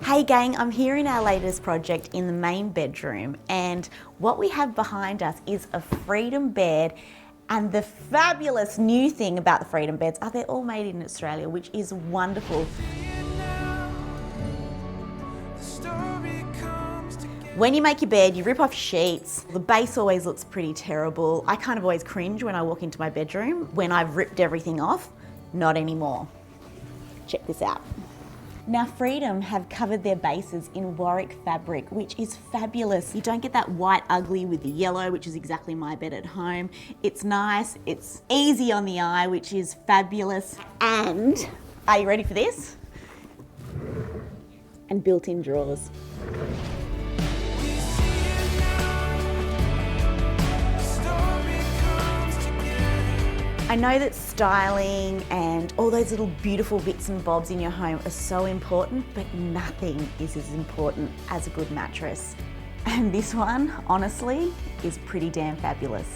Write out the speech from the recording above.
Hey gang, I'm here in our latest project in the main bedroom, and what we have behind us is a Freedom bed. And the fabulous new thing about the Freedom beds are they're all made in Australia, which is wonderful. When you make your bed, you rip off your sheets. The base always looks pretty terrible. I kind of always cringe when I walk into my bedroom when I've ripped everything off. Not anymore. Check this out. Now Freedom have covered their bases in Warwick fabric, which is fabulous. You don't get that white ugly with the yellow, which is exactly my bed at home. It's nice, it's easy on the eye, which is fabulous. And, are you ready for this? And built-in drawers. I know that styling and all those little beautiful bits and bobs in your home are so important, but nothing is as important as a good mattress. And this one, honestly, is pretty damn fabulous.